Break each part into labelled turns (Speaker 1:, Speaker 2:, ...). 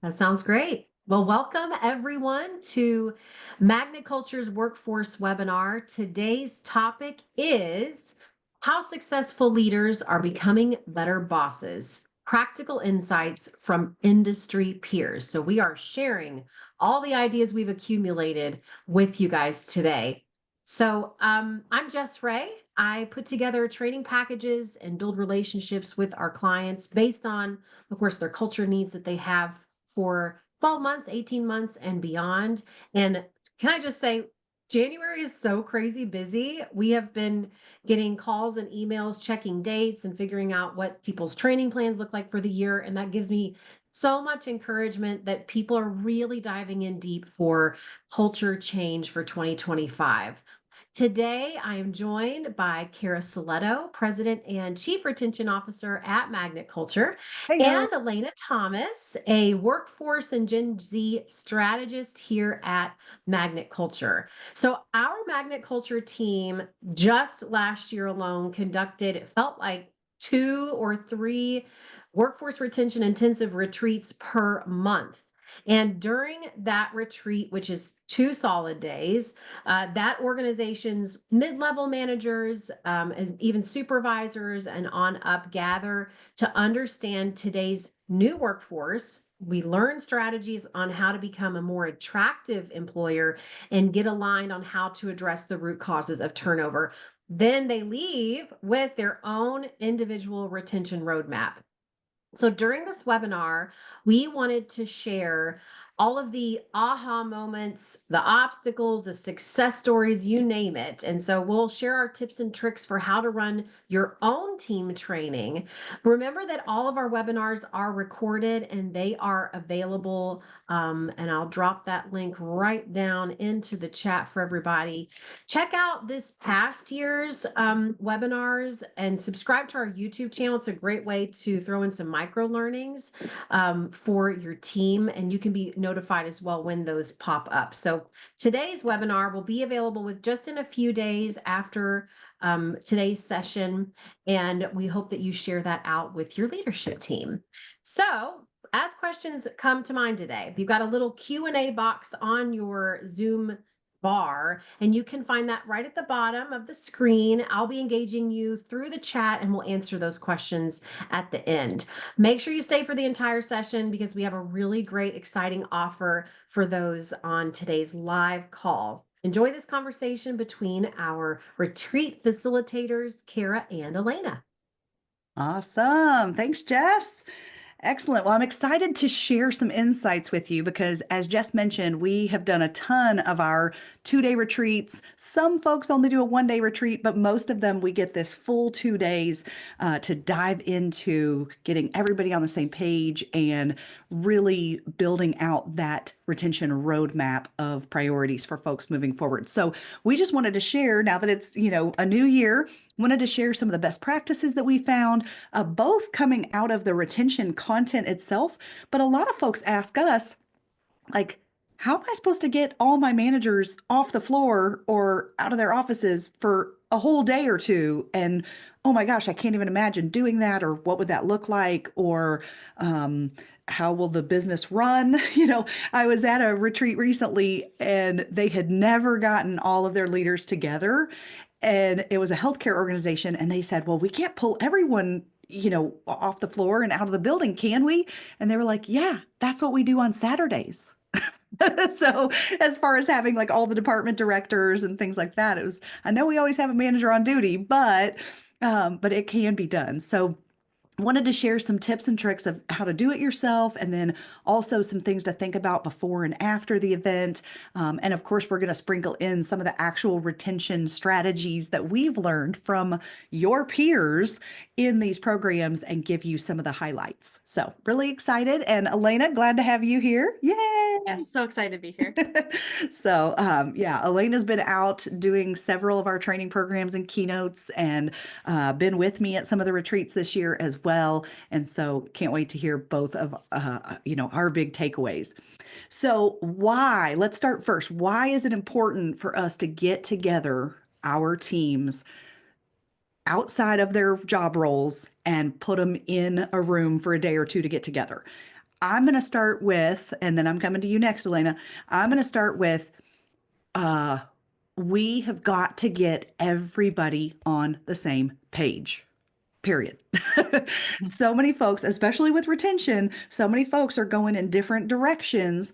Speaker 1: That sounds great. Well, welcome everyone to Magnet Culture's Workforce webinar. Today's topic is how successful leaders are becoming better bosses. Practical insights from industry peers. So, we are sharing all the ideas we've accumulated with you guys today. I'm Jess Ray. I put together training packages and build relationships with our clients based on, of course, their culture needs that they have for 12 months, 18 months, and beyond. And can I just say, January is so crazy busy. We have been getting calls and emails, checking dates, and figuring out what people's training plans look like for the year. And that gives me so much encouragement that people are really diving in deep for culture change for 2025. Today, I am joined by Cara Silletto, President and Chief Retention Officer at Magnet Culture,
Speaker 2: Hey,
Speaker 1: and
Speaker 2: girl.
Speaker 1: Alayna Thomas, a workforce and Gen Z strategist here at Magnet Culture. So, our Magnet Culture team just last year alone conducted, it felt like two or three workforce retention intensive retreats per month. And during that retreat, which is 2 solid days, that organization's mid-level managers, as even supervisors and on up gather to understand today's new workforce. We learn strategies on how to become a more attractive employer and get aligned on how to address the root causes of turnover. Then they leave with their own individual retention roadmap. So during this webinar, we wanted to share all of the aha moments, the obstacles, the success stories, you name it. And so we'll share our tips and tricks for how to run your own team training. Remember that all of our webinars are recorded and they are available. And I'll drop that link right down into the chat for everybody. Check out this past year's webinars and subscribe to our YouTube channel. It's a great way to throw in some micro learnings for your team, and you can be notified as well when those pop up. So today's webinar will be available with just in a few days after today's session, and we hope that you share that out with your leadership team. So as questions come to mind today, you've got a little Q&A box on your Zoom bar, and you can find that right at the bottom of the screen. I'll be engaging you through the chat and we'll answer those questions at the end. Make sure you stay for the entire session because we have a really great, exciting offer for those on today's live call. Enjoy this conversation between our retreat facilitators, Cara and Alayna.
Speaker 2: Awesome. Thanks, Jess. Excellent. Well, I'm excited to share some insights with you because, as Jess mentioned, we have done a ton of our 2-day retreats. Some folks only do a 1-day retreat, but most of them we get this full 2 days to dive into getting everybody on the same page and really building out that retention roadmap of priorities for folks moving forward. So we just wanted to share, now that it's, a new year, wanted to share some of the best practices that we found, both coming out of the retention content itself. But a lot of folks ask us, like, how am I supposed to get all my managers off the floor or out of their offices for a whole day or two? And oh my gosh, I can't even imagine doing that. Or what would that look like? Or how will the business run? I was at a retreat recently and they had never gotten all of their leaders together. And it was a healthcare organization. And they said, well, we can't pull everyone off the floor and out of the building, can we? And they were like, yeah, that's what we do on Saturdays. So as far as having like all the department directors and things like that, I know we always have a manager on duty, but it can be done. So wanted to share some tips and tricks of how to do it yourself, and then also some things to think about before and after the event. And of course, we're going to sprinkle in some of the actual retention strategies that we've learned from your peers in these programs and give you some of the highlights. So really excited. And Alayna, glad to have you here. Yay!
Speaker 3: Yes, so excited to be here.
Speaker 2: So, yeah, Elena's been out doing several of our training programs and keynotes and been with me at some of the retreats this year as well. And so can't wait to hear both of, our big takeaways. So let's start first. Why is it important for us to get together our teams outside of their job roles and put them in a room for a day or two to get together? I'm going to start with, and then I'm coming to you next, Elena. I'm going to start with uh, we have got to get everybody on the same page. Period. So many folks, especially with retention, so many folks are going in different directions.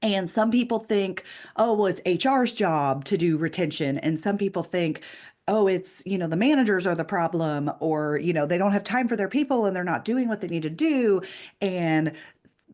Speaker 2: And some people think, oh, well, it's HR's job to do retention. And some people think, oh, it's, the managers are the problem, or, they don't have time for their people and they're not doing what they need to do. And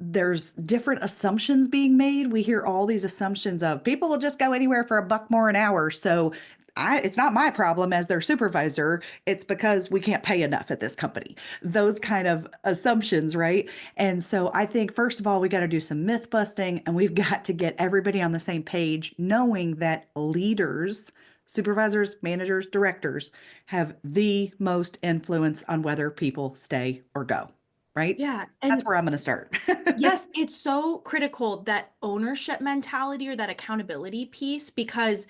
Speaker 2: there's different assumptions being made. We hear all these assumptions of people will just go anywhere for a buck more an hour. So it's not my problem as their supervisor. It's because we can't pay enough at this company. Those kind of assumptions, right? And so I think, first of all, we got to do some myth busting and we've got to get everybody on the same page, knowing that leaders, supervisors, managers, directors have the most influence on whether people stay or go, right?
Speaker 3: Yeah,
Speaker 2: That's
Speaker 3: and
Speaker 2: where I'm going to start.
Speaker 3: yes, it's so critical, that ownership mentality or that accountability piece, because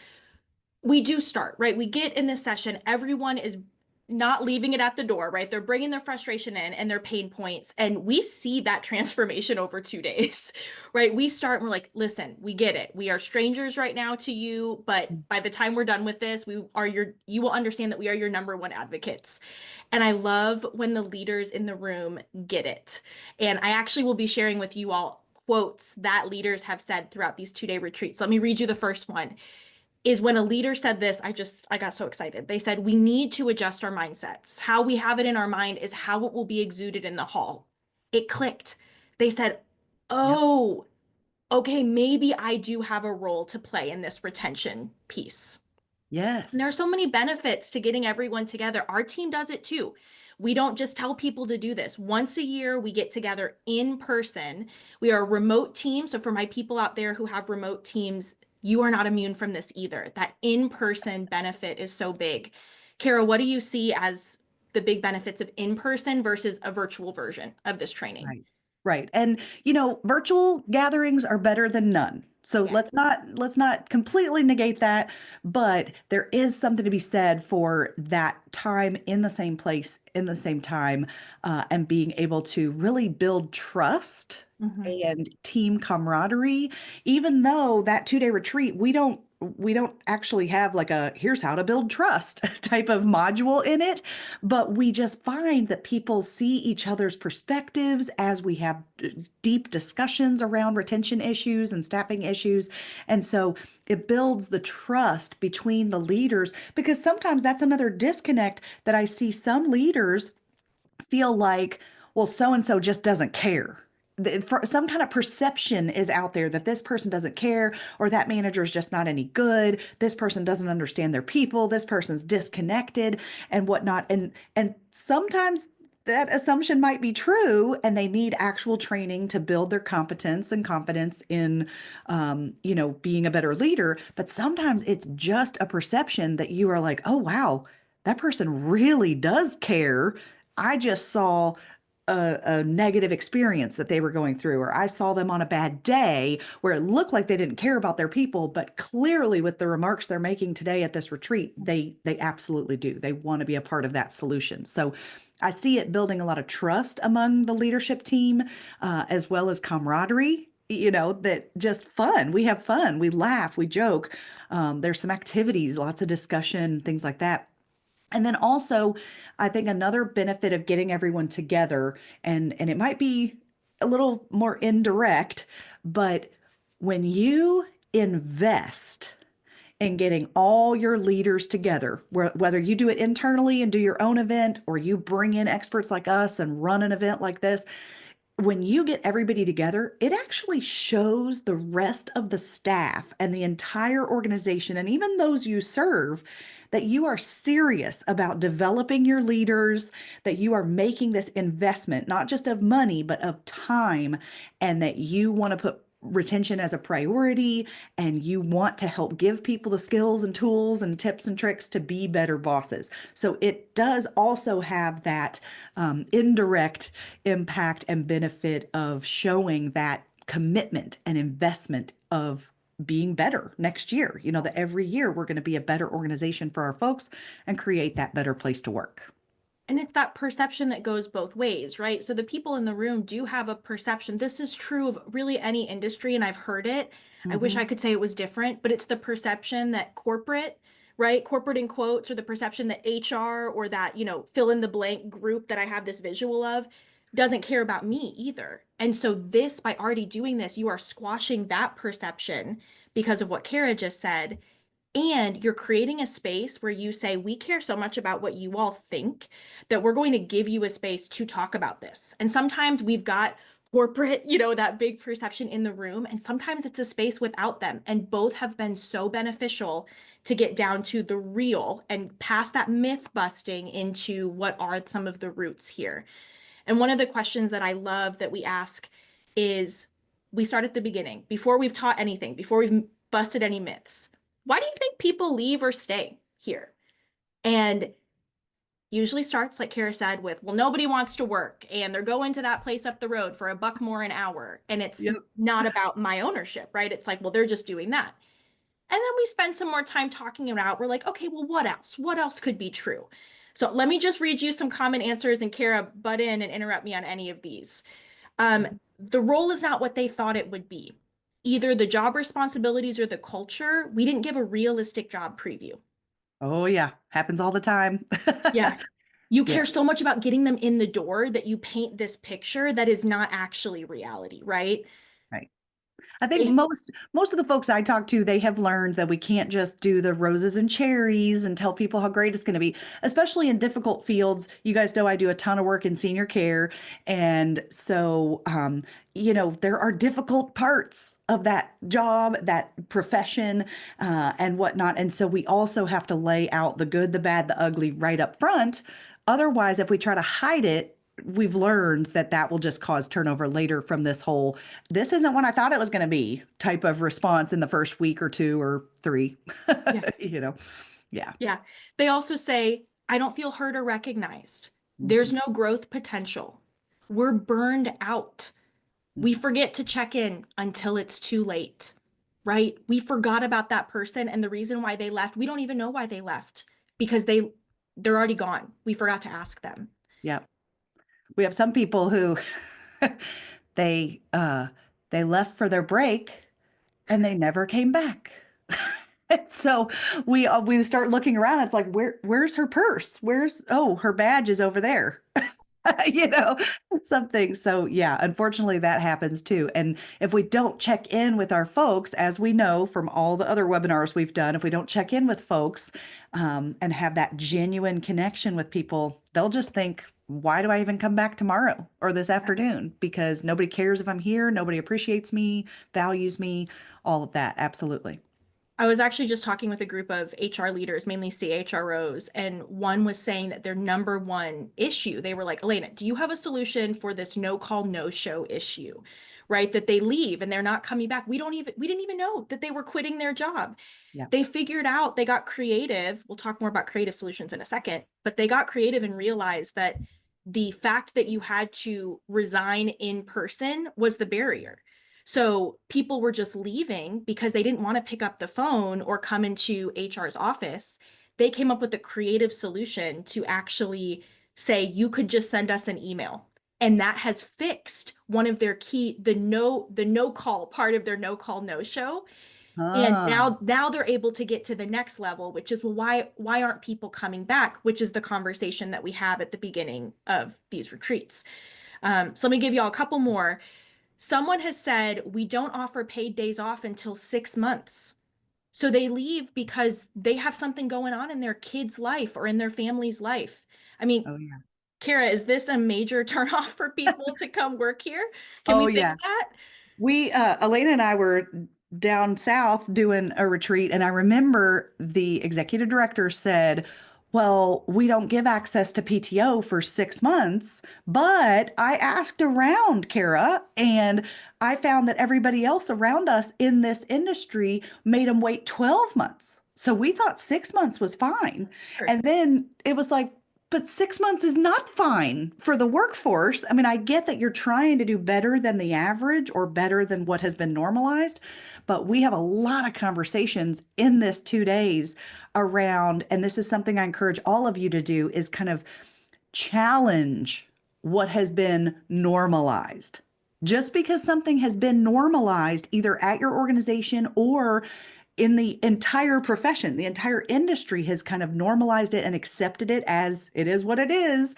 Speaker 3: we do start, right? We get in this session, everyone is not leaving it at the door, right? They're bringing their frustration in and their pain points. And we see that transformation over 2 days, right? We start and we're like, listen, we get it. We are strangers right now to you, but by the time we're done with this, you will understand that we are your number one advocates. And I love when the leaders in the room get it. And I actually will be sharing with you all quotes that leaders have said throughout these 2-day retreats. Let me read you the first one. Is when a leader said this, I got so excited. They said, we need to adjust our mindsets. How we have it in our mind is how it will be exuded in the hall. It clicked. They said,
Speaker 2: Yep.
Speaker 3: oh, okay, maybe I do have a role to play in this retention piece. And there are
Speaker 2: Yes.
Speaker 3: so many benefits to getting everyone together. Our team does it too. We don't just tell people to do this. Once a year, we get together in person. We are a remote team. So, for my people out there who have remote teams, you are not immune from this either. That in person benefit is so big. Kara, what do you see as the big benefits of in person versus a virtual version of this training?
Speaker 2: Right. Right. And virtual gatherings are better than none. So
Speaker 3: Yeah.
Speaker 2: let's not completely negate that, but there is something to be said for that time in the same place, in the same time, and being able to really build trust
Speaker 3: Mhm.
Speaker 2: and team camaraderie. Even though that 2-day retreat, we don't actually have like a here's how to build trust type of module in it, but we just find that people see each other's perspectives as we have deep discussions around retention issues and staffing issues. And so it builds the trust between the leaders, because sometimes that's another disconnect that I see. Some leaders feel like, well, so and so just doesn't care. Some kind of perception is out there that this person doesn't care, or that manager is just not any good. This person doesn't understand their people. This person's disconnected and whatnot. And sometimes that assumption might be true, and they need actual training to build their competence and confidence in, being a better leader. But sometimes it's just a perception that you are like, oh wow, that person really does care. I just saw a negative experience that they were going through, or I saw them on a bad day where it looked like they didn't care about their people, but clearly with the remarks they're making today at this retreat, they absolutely do. They want to be a part of that solution. So I see it building a lot of trust among the leadership team, as well as camaraderie. That just fun. We have fun. We laugh. We joke. There's some activities, lots of discussion, things like that. And then also, I think another benefit of getting everyone together, and it might be a little more indirect, but when you invest in getting all your leaders together, whether you do it internally and do your own event, or you bring in experts like us and run an event like this, when you get everybody together, it actually shows the rest of the staff and the entire organization, and even those you serve, that you are serious about developing your leaders, that you are making this investment, not just of money, but of time, and that you want to put retention as a priority, and you want to help give people the skills and tools and tips and tricks to be better bosses. So it does also have that indirect impact and benefit of showing that commitment and investment of being better next year. That every year we're going to be a better organization for our folks and create that better place to work.
Speaker 3: And it's that perception that goes both ways, right? So the people in the room do have a perception. This is true of really any industry, and I've heard it. I wish
Speaker 2: Hmm.
Speaker 3: I could say it was different, but it's the perception that corporate, right? Corporate in quotes, or the perception that HR or that, fill in the blank group that I have this visual of doesn't care about me either. And so this, by already doing this, you are squashing that perception because of what Kara just said. And you're creating a space where you say, we care so much about what you all think that we're going to give you a space to talk about this. And sometimes we've got corporate, that big perception in the room, and sometimes it's a space without them. And both have been so beneficial to get down to the real and past that myth busting into what are some of the roots here. And one of the questions that I love that we ask is, we start at the beginning, before we've taught anything, before we've busted any myths. Why do you think people leave or stay here? And usually starts, like Kara said, with, well, nobody wants to work and they're going to that place up the road for $1 more an hour. And it's
Speaker 2: Yep.
Speaker 3: not about my ownership, right? It's like, well, they're just doing that. And then we spend some more time talking it out. We're like, okay, well, what else? What else could be true? So let me just read you some common answers, and Kara, butt in and interrupt me on any of these. The role is not what they thought it would be. Either the job responsibilities or the culture, we didn't give a realistic job preview.
Speaker 2: Oh yeah, happens all the time.
Speaker 3: Yeah. You
Speaker 2: Yeah.
Speaker 3: care so much about getting them in the door that you paint this picture that is not actually reality, right?
Speaker 2: Right. I think
Speaker 3: They,
Speaker 2: most of the folks I talk to, they have learned that we can't just do the roses and cherries and tell people how great it's going to be, especially in difficult fields. You guys know I do a ton of work in senior care, and so there are difficult parts of that job, that profession, and whatnot. And so we also have to lay out the good, the bad, the ugly right up front. Otherwise, if we try to hide it, we've learned that that will just cause turnover later from this whole "this isn't what I thought it was going to be" type of response in the first week or two or three.
Speaker 3: yeah,
Speaker 2: you know, yeah.
Speaker 3: yeah. They also say, I don't feel heard or recognized. There's
Speaker 2: Mhm,
Speaker 3: no growth potential. We're burned out. We
Speaker 2: mhm.
Speaker 3: forget to check in until it's too late, right? We forgot about that person and the reason why they left. We don't even know why they left because they're already gone. We forgot to ask them.
Speaker 2: Yeah. We have some people who they uh they left for their break and they never came back. And so we start looking around. It's like, where's her purse? Oh, her badge is over there. you know, something. So yeah, unfortunately that happens too. And if we don't check in with our folks, as we know from all the other webinars we've done, if we don't check in with folks and have that genuine connection with people, they'll just think, why do I even come back tomorrow or this afternoon? Because nobody cares if I'm here, nobody appreciates me, values me, all of that. Absolutely.
Speaker 3: I was actually just talking with a group of HR leaders, mainly CHROs, and one was saying that their number one issue, they were like, Alayna, do you have a solution for this no call, no show issue? Right? That they leave and they're not coming back. We didn't even know that they were quitting their job.
Speaker 2: Yeah.
Speaker 3: They figured out, they got creative. We'll talk more about creative solutions in a second, but they got creative and realized that the fact that you had to resign in person was the barrier. So people were just leaving because they didn't want to pick up the phone or come into HR's office. They came up with a creative solution to actually say, you could just send us an email. And that has fixed one of their key, the no call part of their no call, no show. And
Speaker 2: Ah,
Speaker 3: now they're able to get to the next level, which is, well, why aren't people coming back? Which is the conversation that we have at the beginning of these retreats. So let me give you all a couple more. Someone has said, we don't offer paid days off until 6 months. So they leave because they have something going on in their kid's life or in their family's life. I mean,
Speaker 2: oh yeah.
Speaker 3: Kara, is this a major turnoff for people to come work here? Can
Speaker 2: Oh
Speaker 3: we fix
Speaker 2: yeah.
Speaker 3: that?
Speaker 2: Elena and I were down south doing a retreat, and I remember the executive director said, well, we don't give access to PTO for 6 months, but I asked around, Kara, and I found that everybody else around us in this industry made them wait 12 months. So we thought 6 months was fine.
Speaker 3: Sure.
Speaker 2: And then it was like, but 6 months is not fine for the workforce. I mean, I get that you're trying to do better than the average or better than what has been normalized, but we have a lot of conversations in this 2 days around, and this is something I encourage all of you to do, is kind of challenge what has been normalized. Just because something has been normalized either at your organization or in the entire profession, the entire industry has kind of normalized it and accepted it as it is what it is,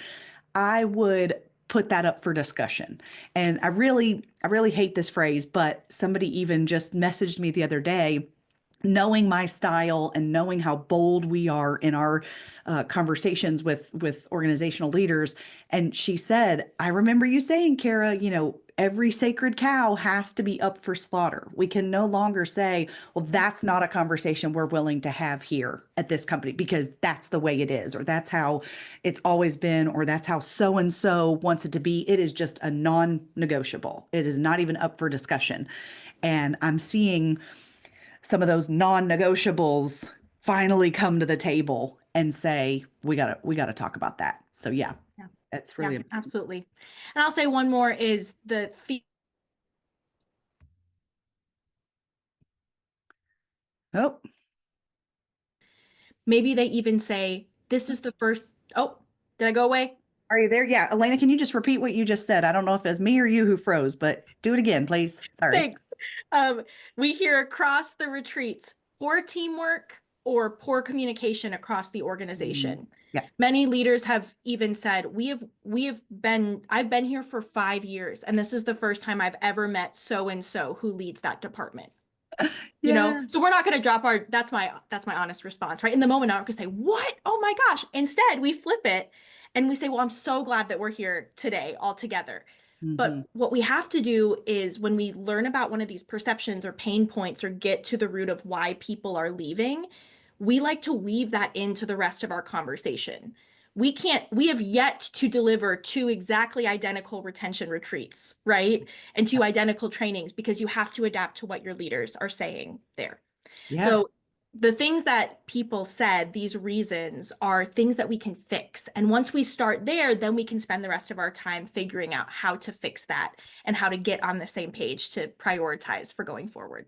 Speaker 2: I would put that up for discussion. And I really hate this phrase, but somebody even just messaged me the other day, knowing my style and knowing how bold we are in our conversations with organizational leaders. And she said, I remember you saying, Cara, every sacred cow has to be up for slaughter. We can no longer say, well, that's not a conversation we're willing to have here at this company because that's the way it is, or that's how it's always been, or that's how so and so wants it to be. It is just a non-negotiable. It is not even up for discussion. And I'm seeing some of those non-negotiables finally come to the table and say, we gotta talk about that. So yeah,
Speaker 3: Yeah.
Speaker 2: that's
Speaker 3: Yeah,
Speaker 2: really important.
Speaker 3: absolutely. And I'll say one more is the
Speaker 2: Oh,
Speaker 3: maybe they even say, this is the first, oh, did I go away?
Speaker 2: are you there? Yeah, Alayna, can you just repeat what you just said? I don't know if it's me or you who froze, but do it again, please. Sorry.
Speaker 3: Thanks. Um, we hear across the retreats poor teamwork or poor communication across the
Speaker 2: Mm,
Speaker 3: organization.
Speaker 2: yeah.
Speaker 3: Many leaders have even said, I've been here for 5 years, and this is the first time I've ever met so and so who leads that department.
Speaker 2: Yeah.
Speaker 3: So we're not going to drop our, that's my honest response, right? In the moment, I'm not going to say, what? Oh my gosh. Instead, we flip it and we say, well, I'm so glad that we're here today all together.
Speaker 2: Hmm.
Speaker 3: But what we have to do is when we learn about one of these perceptions or pain points or get to the root of why people are leaving, we like to weave that into the rest of our conversation. We have yet to deliver two exactly identical retention retreats, right? And two identical trainings because you have to adapt to what your leaders are saying there.
Speaker 2: Yeah.
Speaker 3: So the things that people said, these reasons are things that we can fix. And once we start there, then we can spend the rest of our time figuring out how to fix that and how to get on the same page to prioritize for going forward.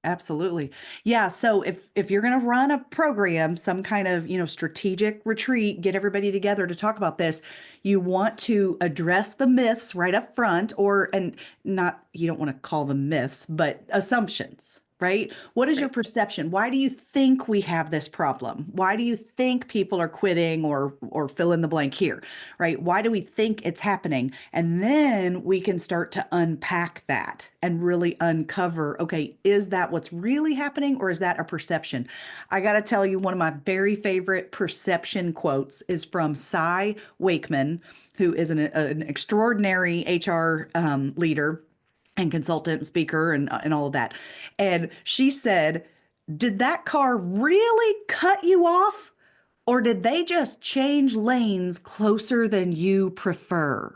Speaker 2: Absolutely. Yeah, so if you're going to run a program, some kind of, strategic retreat, get everybody together to talk about this, you want to address the myths right up front and not you don't want to call them myths, but assumptions, right? What is your
Speaker 3: Right.
Speaker 2: perception? Why do you think we have this problem? Why do you think people are quitting or fill in the blank here, right? Why do we think it's happening? And then we can start to unpack that and really uncover, okay, is that what's really happening or is that a perception? I got to tell you, one of my very favorite perception quotes is from Cy Wakeman, who is an extraordinary HR leader and consultant and speaker and all of that. And she said, did that car really cut you off? Or did they just change lanes closer than you prefer?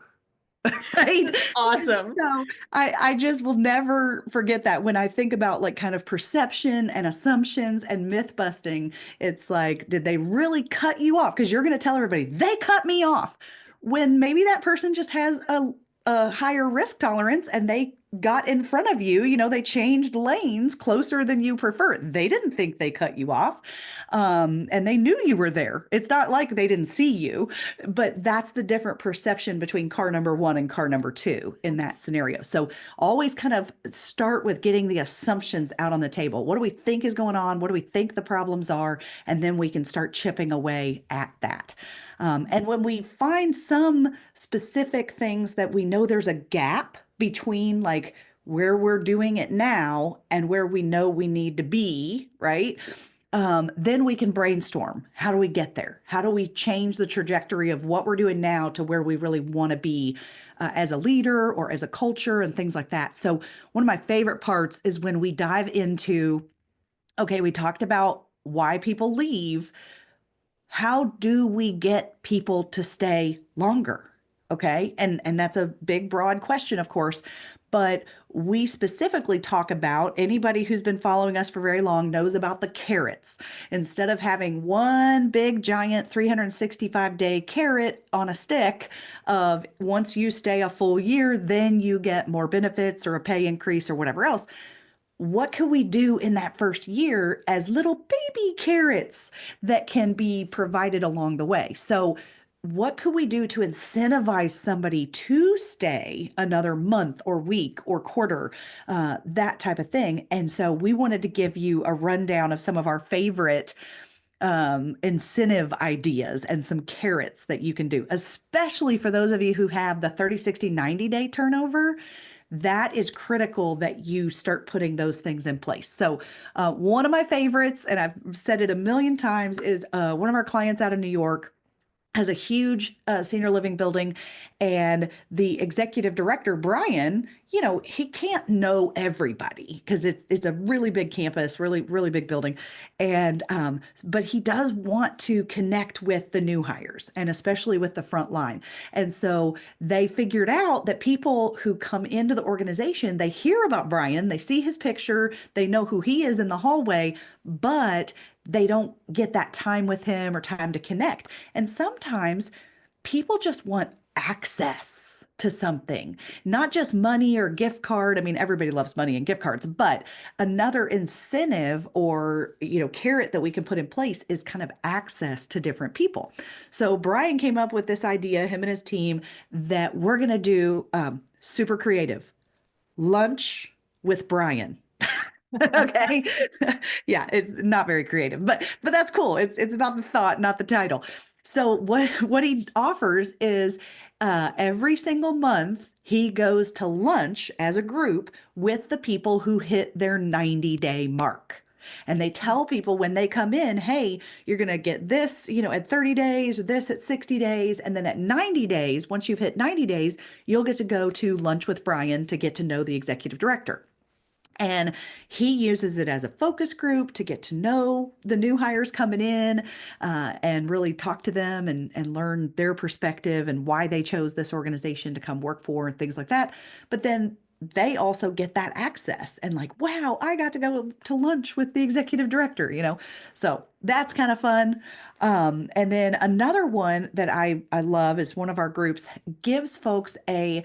Speaker 2: Right?
Speaker 3: Awesome.
Speaker 2: So I just will never forget that when I think about like kind of perception and assumptions and myth busting, it's like, did they really cut you off? Because you're going to tell everybody they cut me off when maybe that person just has a higher risk tolerance and they got in front of you, they changed lanes closer than you prefer. They didn't think they cut you off. And they knew you were there. It's not like they didn't see you, but that's the different perception between car number one and car number two in that scenario. So always kind of start with getting the assumptions out on the table. What do we think is going on? What do we think the problems are? And then we can start chipping away at that. And when we find some specific things that we know there's a gap between like where we're doing it now and where we know we need to be, right? Then we can brainstorm. How do we get there? How do we change the trajectory of what we're doing now to where we really want to be as a leader or as a culture and things like that? So, one of my favorite parts is when we dive into okay, we talked about why people leave. How do we get people to stay longer? Okay. And that's a big, broad question, of course. But we specifically talk about anybody who's been following us for very long knows about the carrots. Instead of having one big, giant 365-day carrot on a stick of once you stay a full year, then you get more benefits or a pay increase or whatever else, what can we do in that first year as little baby carrots that can be provided along the way? So what could we do to incentivize somebody to stay another month or week or quarter, that type of thing. And so we wanted to give you a rundown of some of our favorite incentive ideas and some carrots that you can do, especially for those of you who have the 30, 60, 90-day turnover. That is critical that you start putting those things in place. So, one of my favorites, and I've said it a million times, is one of our clients out of New York has a huge senior living building, and the executive director, Brian, he can't know everybody because it's a really big campus, really, really big building. And but he does want to connect with the new hires and especially with the front line. And so they figured out that people who come into the organization, they hear about Brian, they see his picture, they know who he is in the hallway, but they don't get that time with him or time to connect. And sometimes people just want access to something, not just money or gift card. I mean, everybody loves money and gift cards, but another incentive or, carrot that we can put in place is kind of access to different people. So Brian came up with this idea, him and his team, that we're going to do super creative lunch with Brian. Okay. Yeah, it's not very creative, but that's cool. It's about the thought, not the title. So what he offers is every single month he goes to lunch as a group with the people who hit their 90-day mark. And they tell people when they come in, hey, you're going to get this, at 30 days, or this at 60 days. And then at 90 days, once you've hit 90 days, you'll get to go to lunch with Brian to get to know the executive director. And he uses it as a focus group to get to know the new hires coming in, and really talk to them and learn their perspective and why they chose this organization to come work for and things like that. But then they also get that access and like, wow, I got to go to lunch with the executive director. So that's kind of fun. And then another one that I love is one of our groups gives folks a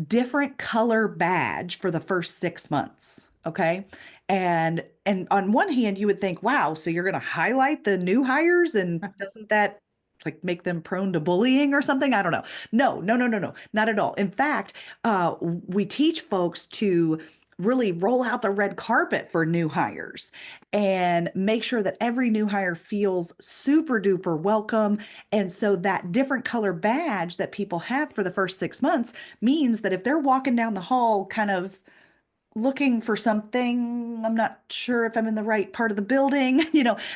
Speaker 2: different color badge for the first 6 months. Okay. And on one hand, you would think, wow, so you're going to highlight the new hires, and doesn't that like make them prone to bullying or something? I don't know. No, no, no, no, no, not at all. In fact, we teach folks to really roll out the red carpet for new hires and make sure that every new hire feels super duper welcome. And so that different color badge that people have for the first 6 months means that if they're walking down the hall kind of looking for something, I'm not sure if I'm in the right part of the building,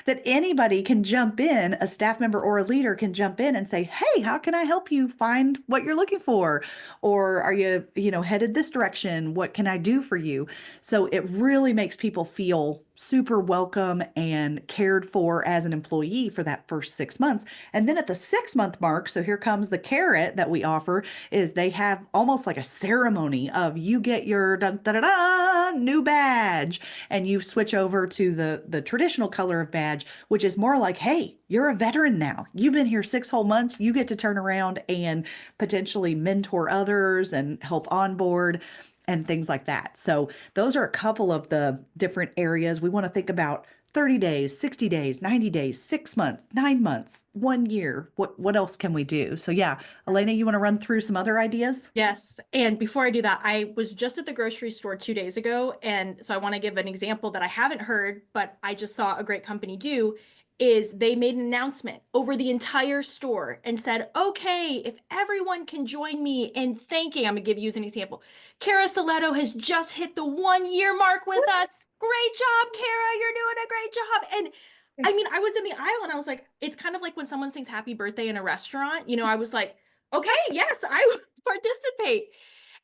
Speaker 2: that anybody can jump in, a staff member or a leader can jump in and say, hey, how can I help you find what you're looking for? Or are you, headed this direction? What can I do for you? So it really makes people feel super welcome and cared for as an employee for that first 6 months. And then at the 6 month mark, so here comes the carrot that we offer, is they have almost like a ceremony of you get your da, da, da, da, new badge, and you switch over to the traditional color of badge, which is more like, hey, you're a veteran now. You've been here 6 whole months. You get to turn around and potentially mentor others and help onboard and things like that. So those are a couple of the different areas we want to think about: 30 days, 60 days, 90 days, 6 months, 9 months, 1 year. What else can we do? So yeah, Alayna, you want to run through some other ideas?
Speaker 3: Yes. And before I do that, I was just at the grocery store 2 days ago. And so I want to give an example that I haven't heard, but I just saw a great company do, is they made an announcement over the entire store and said, okay, if everyone can join me in thanking, I'm going to give you as an example. Cara Silletto has just hit the 1 year mark with us. Great job, Cara. You're doing a great job. And I mean, I was in the aisle and I was like, it's kind of like when someone sings happy birthday in a restaurant, I was like, okay, yes, I would participate.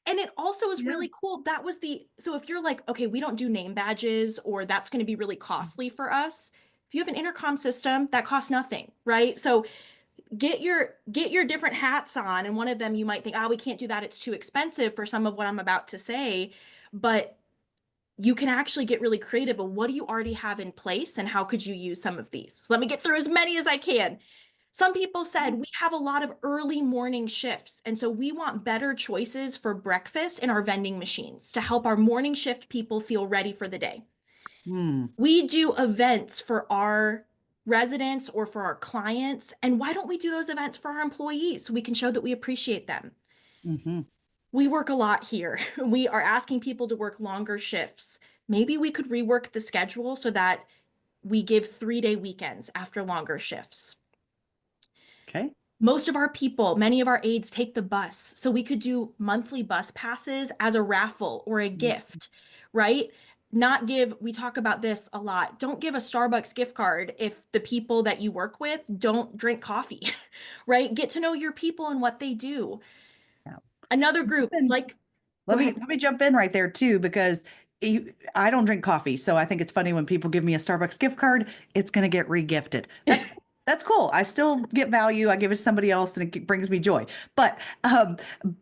Speaker 3: And it also is
Speaker 2: Yeah.
Speaker 3: really cool. So if you're like, okay, we don't do name badges, or that's going to be really costly for us. If you have an intercom system, that costs nothing, right? So get your different hats on. And one of them you might think, we can't do that. It's too expensive for some of what I'm about to say. But you can actually get really creative of what do you already have in place and how could you use some of these? So let me get through as many as I can. Some people said we have a lot of early morning shifts, and so we want better choices for breakfast in our vending machines to help our morning shift people feel ready for the day.
Speaker 2: Hmm.
Speaker 3: We do events for our residents or for our clients? And why don't we do those events for our employees so we can show that we appreciate them?
Speaker 2: Mm-hmm.
Speaker 3: We work a lot here. We are asking people to work longer shifts. Maybe we could rework the schedule so that we give 3-day weekends after longer shifts.
Speaker 2: Okay.
Speaker 3: Most of our people, many of our aides take the bus. So we could do monthly bus passes as a raffle or a gift, right? Not give, we talk about this a lot. Don't give a Starbucks gift card if the people that you work with don't drink coffee, right? Get to know your people and what they do.
Speaker 2: Yeah.
Speaker 3: Another group,
Speaker 2: And
Speaker 3: like, go
Speaker 2: let me
Speaker 3: ahead.
Speaker 2: let me jump in right there too, because I don't drink coffee, so I think it's funny when people give me a Starbucks gift card, it's going to get regifted. That's cool. I still get value. I give it to somebody else, and it brings me joy. Um,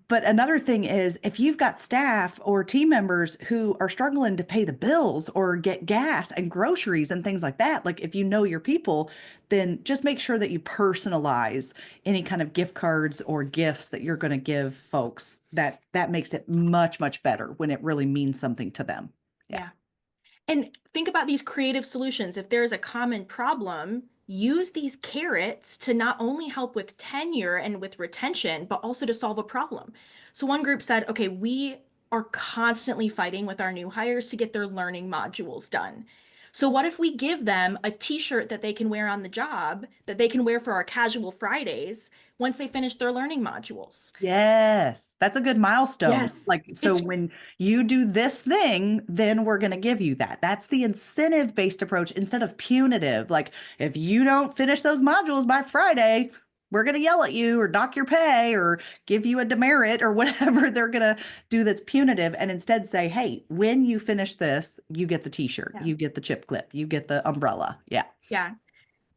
Speaker 2: but another thing is, if you've got staff or team members who are struggling to pay the bills or get gas and groceries and things like that, like if you know your people, then just make sure that you personalize any kind of gift cards or gifts that you're going to give folks. That makes it much, much better when it really means something to them. Yeah.
Speaker 3: Yeah. And think about these creative solutions. If there's a common problem, use these carrots to not only help with tenure and with retention, but also to solve a problem. So one group said, okay, we are constantly fighting with our new hires to get their learning modules done. So what if we give them a t-shirt that they can wear on the job, that they can wear for our casual Fridays once they finish their learning modules?
Speaker 2: Yes, that's a good milestone.
Speaker 3: Yes,
Speaker 2: Like, so
Speaker 3: it's
Speaker 2: when you do this thing, then we're going to give you that. That's the incentive-based approach instead of punitive. Like, if you don't finish those modules by Friday, we're going to yell at you or dock your pay or give you a demerit or whatever they're going to do that's punitive. And instead say, hey, when you finish this, you get the t-shirt,
Speaker 3: yeah.
Speaker 2: you get the chip clip, you get the umbrella. Yeah.
Speaker 3: Yeah.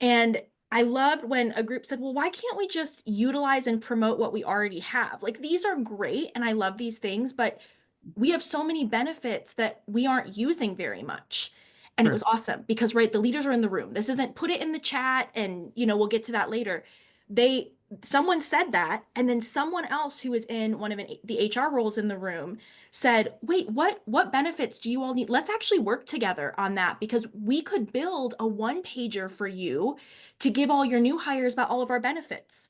Speaker 3: And I loved when a group said, well, why can't we just utilize and promote what we already have? Like, these are great and I love these things, but we have so many benefits that we aren't using very much. And it
Speaker 2: True.
Speaker 3: was awesome because, right, the leaders are in the room. This isn't put it in the chat and, we'll get to that later. Someone said that, and then someone else who was in one of the HR roles in the room said, wait, what benefits do you all need? Let's actually work together on that because we could build a one pager for you to give all your new hires about all of our benefits.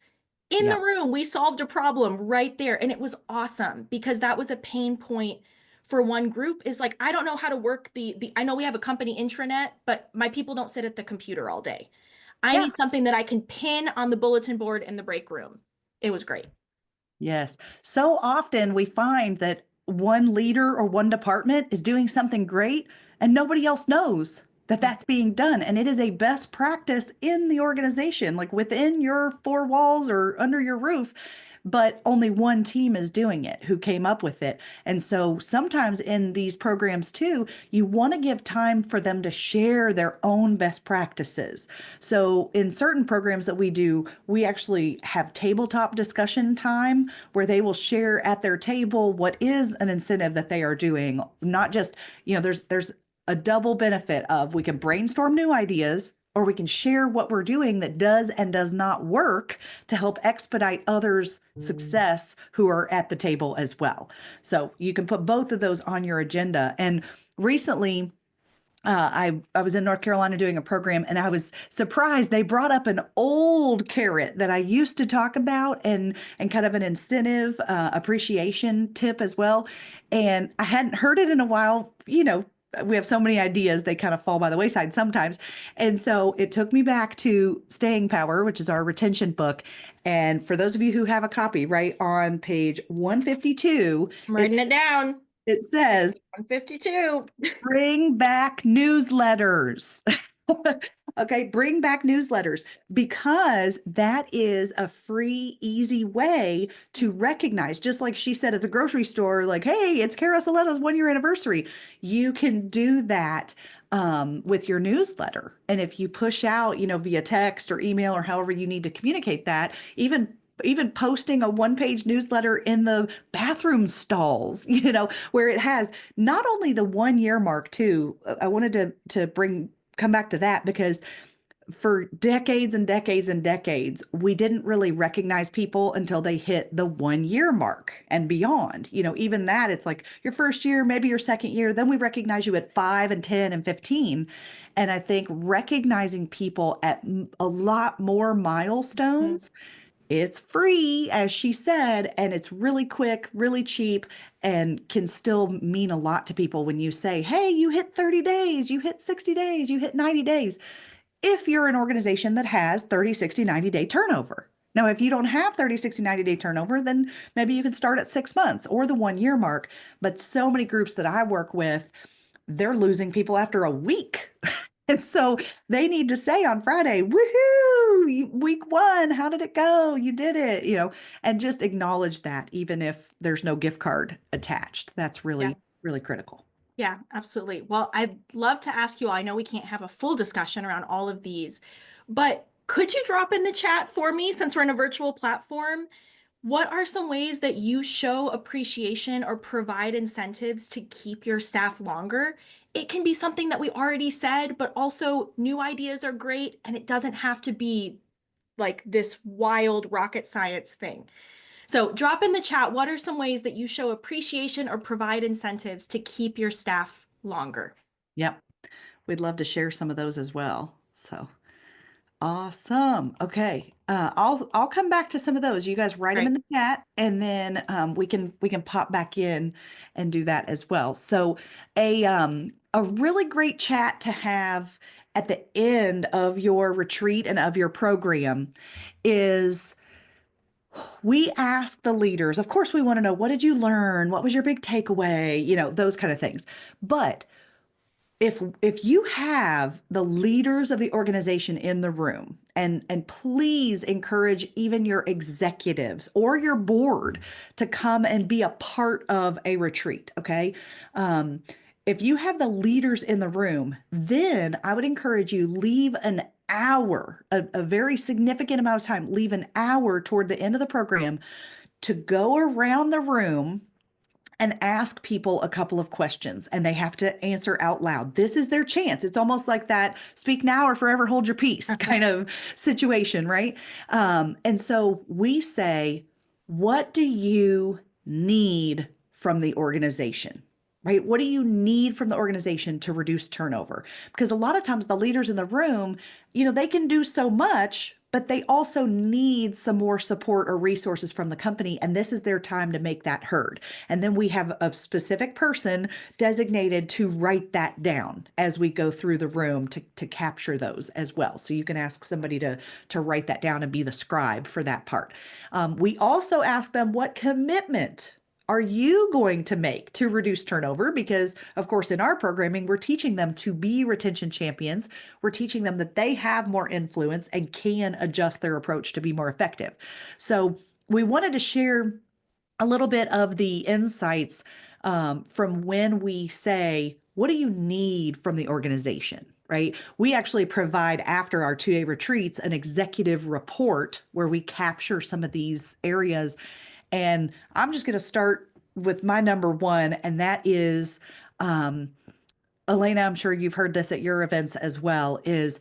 Speaker 3: In
Speaker 2: Yeah.
Speaker 3: the room, we solved a problem right there. And it was awesome because that was a pain point for one group is like, I don't know how to work I know we have a company intranet, but my people don't sit at the computer all day. I
Speaker 2: Yeah.
Speaker 3: need something that I can pin on the bulletin board in the break room. It was great.
Speaker 2: Yes. So often we find that one leader or one department is doing something great and nobody else knows that
Speaker 3: Yeah.
Speaker 2: that's being done. And it is a best practice in the organization, like within your four walls or under your roof. But only one team is doing it who came up with it. And so sometimes in these programs too, you want to give time for them to share their own best practices. So in certain programs that we do, we actually have tabletop discussion time where they will share at their table what is an incentive that they are doing. Not just, there's a double benefit of we can brainstorm new ideas or we can share what we're doing that does and does not work to help expedite others' success who are at the table as well. So you can put both of those on your agenda. And recently, I was in North Carolina doing a program and I was surprised they brought up an old carrot that I used to talk about and kind of an incentive appreciation tip as well. And I hadn't heard it in a while. We have so many ideas, they kind of fall by the wayside sometimes. And so it took me back to Staying Power, which is our retention book. And for those of you who have a copy, right on page 152,
Speaker 3: I'm writing it down.
Speaker 2: it says,
Speaker 3: 152.
Speaker 2: bring back newsletters. Okay, bring back newsletters because that is a free, easy way to recognize, just like she said at the grocery store, like, hey, it's Cara Silletto's 1-year anniversary. You can do that with your newsletter. And if you push out, via text or email or however you need to communicate that, even posting a one-page newsletter in the bathroom stalls, where it has not only the 1-year mark too. I wanted to come back to that because for decades and decades and decades, we didn't really recognize people until they hit the 1 year mark and beyond. Even that, it's like your first year, maybe your second year, then we recognize you at 5 and 10 and 15. And I think recognizing people at a lot more
Speaker 3: Mhm.
Speaker 2: milestones, it's free, as she said, and it's really quick, really cheap, and can still mean a lot to people when you say, hey, you hit 30 days, you hit 60 days, you hit 90 days if you're an organization that has 30, 60, 90-day turnover. Now, if you don't have 30, 60, 90-day turnover, then maybe you can start at 6 months or the 1 year mark. But so many groups that I work with, they're losing people after a week. And so they need to say on Friday, woohoo, week 1, how did it go? You did it, and just acknowledge that even if there's no gift card attached. That's
Speaker 3: Yeah.
Speaker 2: really, really critical.
Speaker 3: Yeah, absolutely. Well, I'd love to ask you all. I know we can't have a full discussion around all of these, but could you drop in the chat for me, since we're in a virtual platform? What are some ways that you show appreciation or provide incentives to keep your staff longer? It can be something that we already said, but also new ideas are great, and it doesn't have to be like this wild rocket science thing. So drop in the chat, what are some ways that you show appreciation or provide incentives to keep your staff longer?
Speaker 2: Yep. We'd love to share some of those as well. So awesome. Okay. I'll come back to some of those. You guys write them in
Speaker 3: Great.
Speaker 2: the chat, and then we can pop back in and do that as well. So a really great chat to have at the end of your retreat and of your program is we ask the leaders. Of course, we want to know, what did you learn? What was your big takeaway? Those kind of things. But if you have the leaders of the organization in the room, and please encourage even your executives or your board to come and be a part of a retreat, okay? If you have the leaders in the room, then I would encourage you, leave an hour, a very significant amount of time, leave an hour toward the end of the program to go around the room and ask people a couple of questions, and they have to answer out loud. This is their chance. It's almost like that speak now or forever hold your peace kind of situation, right? And so we say, what do you need from the organization? Right? What do you need from the organization to reduce turnover? Because a lot of times the leaders in the room, they can do so much, but they also need some more support or resources from the company. And this is their time to make that heard. And then we have a specific person designated to write that down as we go through the room to capture those as well. So you can ask somebody to write that down and be the scribe for that part. We also ask them, what commitment are you going to make to reduce turnover? Because, of course, in our programming, we're teaching them to be retention champions. We're teaching them that they have more influence and can adjust their approach to be more effective. So we wanted to share a little bit of the insights from when we say, what do you need from the organization? Right? We actually provide, after our 2-day retreats, an executive report where we capture some of these areas. And I'm just going to start with my number one, and that is, Alayna, I'm sure you've heard this at your events as well, is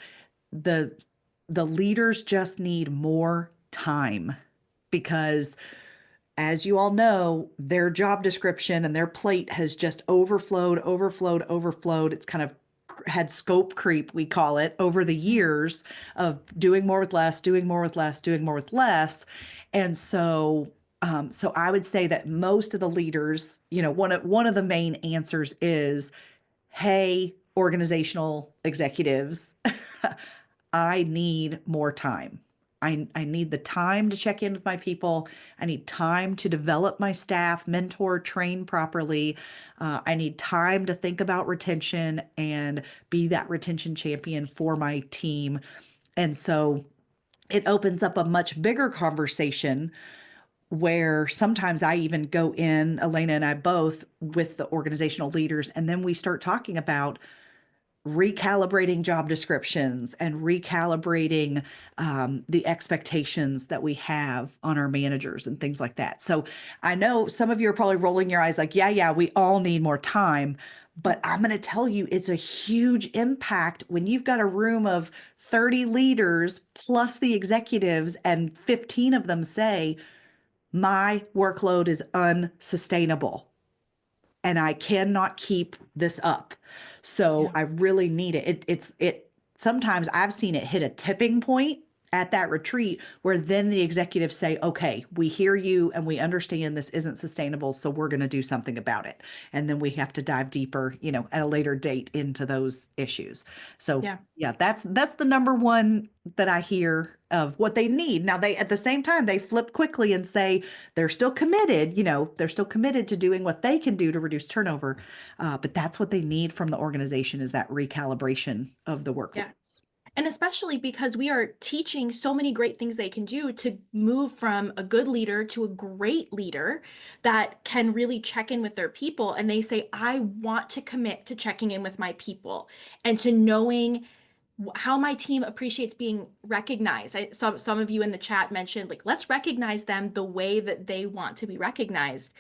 Speaker 2: the the leaders just need more time, because as you all know, their job description and their plate has just overflowed, overflowed, overflowed. It's kind of had scope creep, we call it, over the years of doing more with less, doing more with less, doing more with less. And so I would say that most of the leaders, one of the main answers is, hey, organizational executives, I need more time. I need the time to check in with my people. I need time to develop my staff, mentor, train properly. I need time to think about retention and be that retention champion for my team. And so it opens up a much bigger conversation where sometimes I even go in, Alayna and I both, with the organizational leaders, and then we start talking about recalibrating job descriptions and recalibrating the expectations that we have on our managers and things like that. So I know some of you are probably rolling your eyes like, yeah, we all need more time. But I'm going to tell you, it's a huge impact when you've got a room of 30 leaders plus the executives, and 15 of them say, my workload is unsustainable and I cannot keep this up. So
Speaker 3: Yeah.
Speaker 2: I really need it. It sometimes I've seen it hit a tipping point at that retreat where then the executives say, okay, we hear you and we understand this isn't sustainable, so we're going to do something about it. And then we have to dive deeper, at a later date into those issues. So
Speaker 3: Yeah.
Speaker 2: yeah, that's the number one that I hear of what they need. Now they at the same time they flip quickly and say they're still committed, they're still committed to doing what they can do to reduce turnover. But that's what they need from the organization is that recalibration of the
Speaker 3: Yeah.
Speaker 2: workloads.
Speaker 3: And especially because we are teaching so many great things they can do to move from a good leader to a great leader that can really check in with their people. And they say, I want to commit to checking in with my people and to knowing how my team appreciates being recognized. Some of you in the chat mentioned, like, let's recognize them the way that they want to be recognized.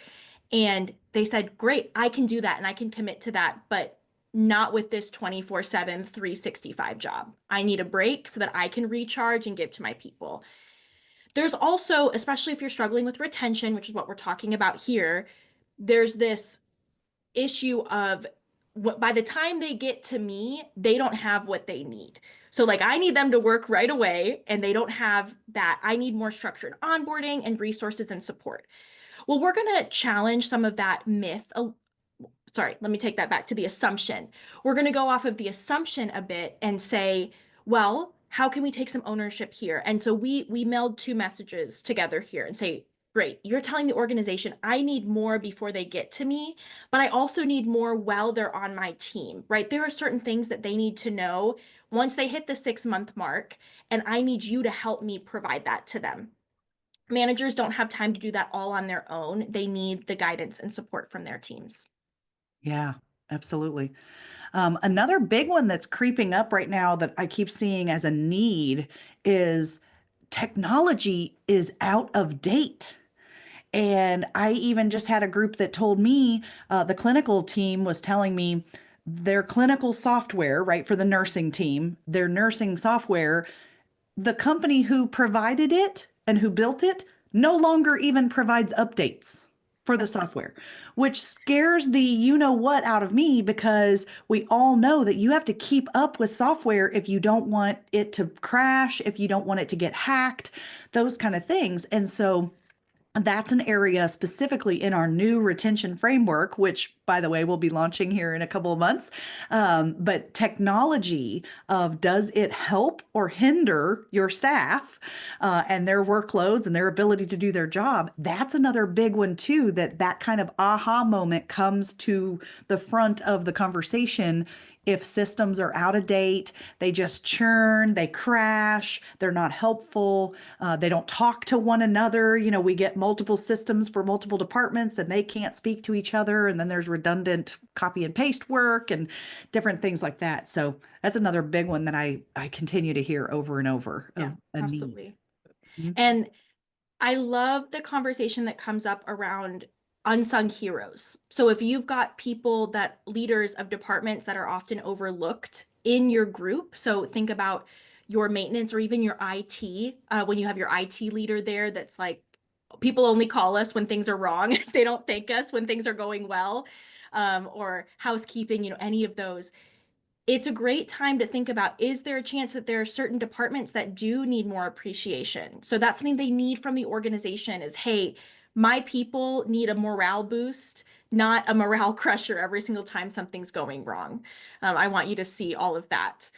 Speaker 3: And they said, great, I can do that and I can commit to that, but not with this 24/7, 365 job. I need a break so that I can recharge and give to my people. There's also, especially if you're struggling with retention, which is what we're talking about here, there's this issue of by the time they get to me, they don't have what they need. So like I need them to work right away and they don't have that. I need more structured onboarding and resources and support. Well, we're going to challenge some of that myth. Sorry, let me take that back to the assumption. We're going to go off of the assumption a bit and say, well, how can we take some ownership here? And so we meld two messages together here and say, great, you're telling the organization I need more before they get to me, but I also need more while they're on my team, right? There are certain things that they need to know once they hit the 6-month mark, and I need you to help me provide that to them. Managers don't have time to do that all on their own. They need the guidance and support from their teams.
Speaker 2: Yeah, absolutely. Another big one that's creeping up right now that I keep seeing as a need is technology is out of date. And I even just had a group that told me the clinical team was telling me their clinical software, right, for the nursing team, their nursing software, the company who provided it and who built it no longer even provides updates for the software, which scares the you know what out of me because we all know that you have to keep up with software if you don't want it to crash, if you don't want it to get hacked, those kind of things. And so that's an area specifically in our new retention framework, which, by the way, we'll be launching here in a couple of months. But technology of does it help or hinder your staff and their workloads and their ability to do their job? That's another big one too. That kind of aha moment comes to the front of the conversation. If systems are out of date, they just churn, they crash, they're not helpful, they don't talk to one another. We get multiple systems for multiple departments and they can't speak to each other. And then there's redundant copy and paste work and different things like that. So that's another big one that I continue to hear over and over
Speaker 3: Yeah,
Speaker 2: of a need.
Speaker 3: absolutely.
Speaker 2: Mhm.
Speaker 3: And I love the conversation that comes up around unsung heroes. So if you've got people that leaders of departments that are often overlooked in your group, so think about your maintenance or even your IT, when you have your IT leader there, that's like, people only call us when things are wrong. They don't thank us when things are going well, or housekeeping, any of those. It's a great time to think about, is there a chance that there are certain departments that do need more appreciation? So that's something they need from the organization is, hey, my people need a morale boost, not a morale crusher every single time something's going wrong. I want you to see all of that.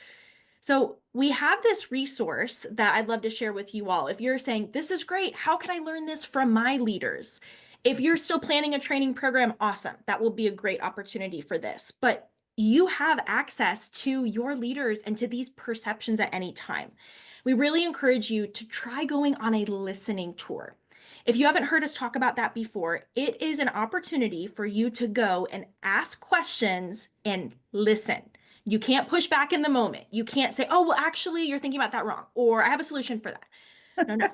Speaker 3: So we have this resource that I'd love to share with you all. If you're saying, this is great, how can I learn this from my leaders? If you're still planning a training program, awesome. That will be a great opportunity for this. But you have access to your leaders and to these perceptions at any time. We really encourage you to try going on a listening tour. If you haven't heard us talk about that before, it is an opportunity for you to go and ask questions and listen. You can't push back in the moment. You can't say, oh, well, actually, you're thinking about that wrong, or I have a solution for that. No, no.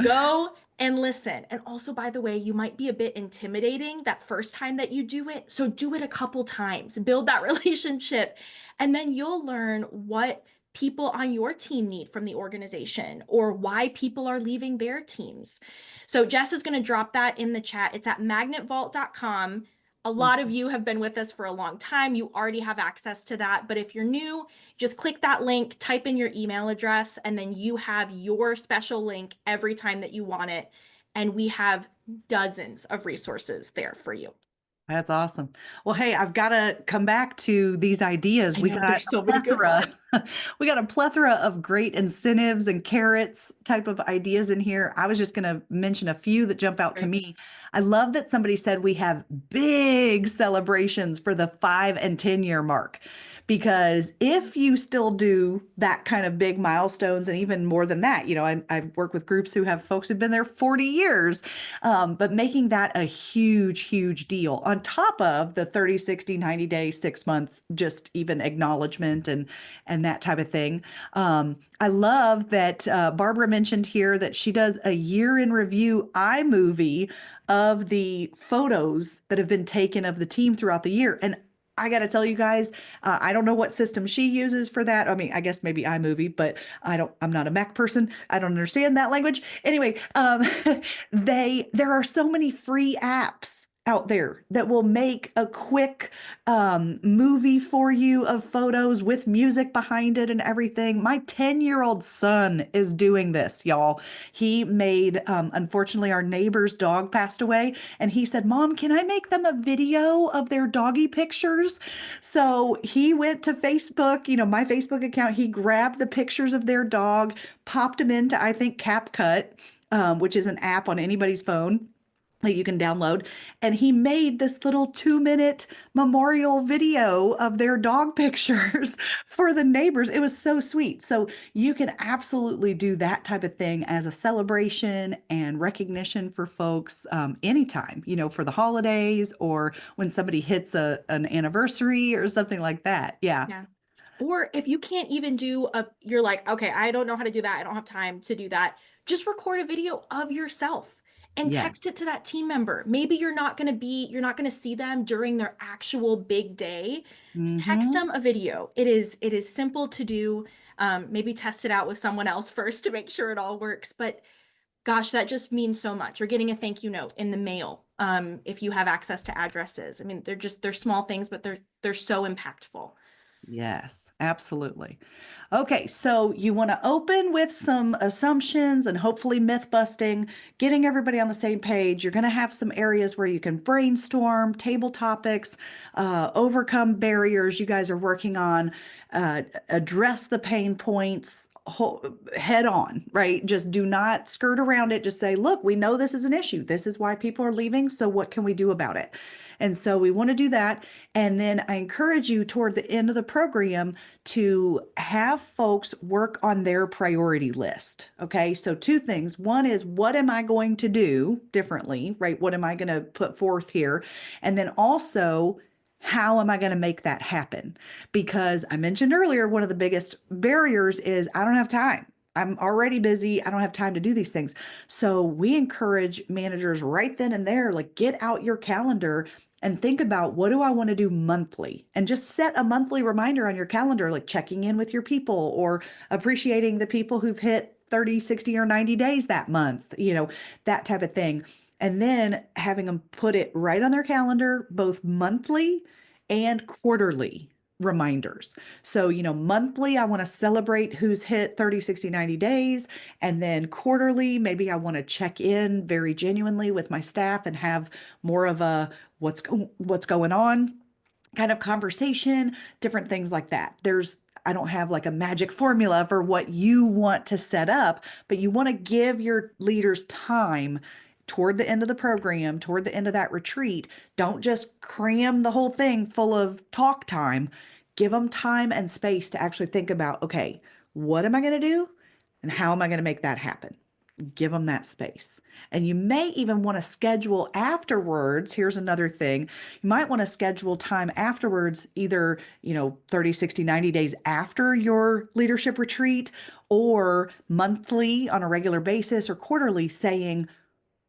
Speaker 3: Go And listen, and also, by the way, you might be a bit intimidating that first time that you do it. So do it a couple times, build that relationship, and then you'll learn what people on your team need from the organization or why people are leaving their teams. So Jess is going to drop that in the chat. It's at magnetvault.com. A lot of you have been with us for a long time. You already have access to that. But if you're new, just click that link, type in your email address, and then you have your special link every time that you want it. And we have dozens of resources there for you.
Speaker 2: That's awesome. Well, hey, I've got to come back to these ideas.
Speaker 3: I
Speaker 2: We
Speaker 3: know
Speaker 2: got
Speaker 3: there's so many good ones.
Speaker 2: we got a plethora of great incentives and carrots type of ideas in here. I was just going to mention a few that jump out to
Speaker 3: Right.
Speaker 2: me. I love that somebody said we have big celebrations for the 5 and 10 year mark. Because if you still do that kind of big milestones and even more than that, I work with groups who have folks who've been there 40 years, but making that a huge, huge deal on top of the 30, 60, 90 day, 6 month, just even acknowledgement and that type of thing. I love that Barbara mentioned here that she does a year in review iMovie of the photos that have been taken of the team throughout the year. And I got to tell you guys, I don't know what system she uses for that. I mean, I guess maybe iMovie, but I'm not a Mac person. I don't understand that language. Anyway, there are so many free apps out there that will make a quick movie for you of photos with music behind it and everything. My 10-year-old son is doing this, y'all. He made, unfortunately, our neighbor's dog passed away, and he said, "Mom, can I make them a video of their doggy pictures?" So he went to Facebook, my Facebook account. He grabbed the pictures of their dog, popped them into, I think, CapCut, which is an app on anybody's phone that you can download. And he made this little 2 minute memorial video of their dog pictures for the neighbors. It was so sweet. So you can absolutely do that type of thing as a celebration and recognition for folks anytime, for the holidays or when somebody hits an anniversary or something like that. Yeah.
Speaker 3: Yeah. Or if you can't even you're like, okay, I don't know how to do that. I don't have time to do that. Just record a video of yourself and
Speaker 2: Yeah.
Speaker 3: text it to that team member. Maybe you're not going to see them during their actual big day. Just text
Speaker 2: Hmm.
Speaker 3: them a video. It is simple to do. Maybe test it out with someone else first to make sure it all works. But gosh, that just means so much. Or getting a thank you note in the mail. If you have access to addresses. I mean, they're small things, but they're so impactful.
Speaker 2: Yes, absolutely. Okay, so you want to open with some assumptions and hopefully myth busting, getting everybody on the same page. You're going to have some areas where you can brainstorm, table topics, overcome barriers you guys are working on, address the pain points head on, right? Just do not skirt around it. Just say, look, we know this is an issue. This is why people are leaving. So what can we do about it? And so we want to do that. And then I encourage you toward the end of the program to have folks work on their priority list. Okay. So two things. One is, what am I going to do differently, right? What am I going to put forth here? And then also, how am I going to make that happen? Because I mentioned earlier, one of the biggest barriers is I don't have time. I'm already busy. I don't have time to do these things. So we encourage managers right then and there, like, get out your calendar and think about, what do I want to do monthly? And just set a monthly reminder on your calendar, like checking in with your people or appreciating the people who've hit 30, 60, or 90 days that month, that type of thing. And then having them put it right on their calendar, both monthly and quarterly reminders. So, monthly, I want to celebrate who's hit 30, 60, 90 days. And then quarterly, maybe I want to check in very genuinely with my staff and have more of a what's going on kind of conversation, different things like that. I don't have like a magic formula for what you want to set up, but you want to give your leaders time toward the end of the program, toward the end of that retreat. Don't just cram the whole thing full of talk time. Give them time and space to actually think about, okay, what am I going to do? And how am I going to make that happen? Give them that space. And you may even want to schedule afterwards. Here's another thing. You might want to schedule time afterwards, either, 30, 60, 90 days after your leadership retreat, or monthly on a regular basis, or quarterly, saying,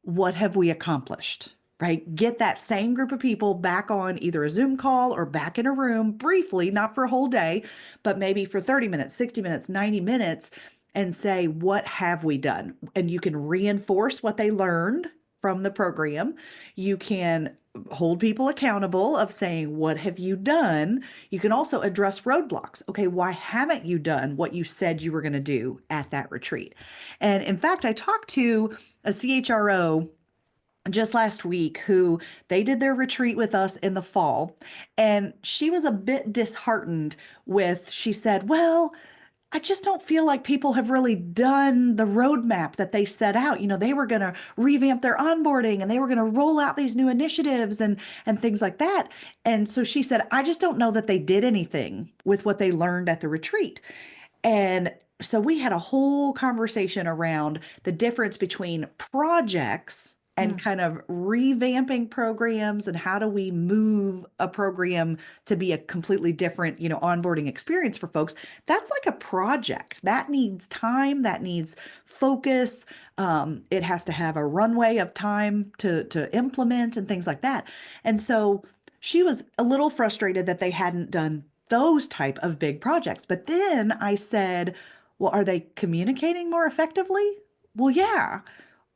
Speaker 2: what have we accomplished? Right? Get that same group of people back on either a Zoom call or back in a room briefly, not for a whole day, but maybe for 30 minutes, 60 minutes, 90 minutes, and say, what have we done? And you can reinforce what they learned from the program. You can hold people accountable of saying, what have you done? You can also address roadblocks. Okay, why haven't you done what you said you were going to do at that retreat? And in fact, I talked to a CHRO just last week who they did their retreat with us in the fall, and she was a bit disheartened with, she said, well, I just don't feel like people have really done the roadmap that they set out. They were going to revamp their onboarding and they were going to roll out these new initiatives and things like that. And so she said, I just don't know that they did anything with what they learned at the retreat. And so we had a whole conversation around the difference between projects and kind of revamping programs, and how do we move a program to be a completely different, onboarding experience for folks. That's like a project that needs time, that needs focus. It has to have a runway of time to implement and things like that. And so she was a little frustrated that they hadn't done those type of big projects. But then I said, well, are they communicating more effectively? Well, yeah.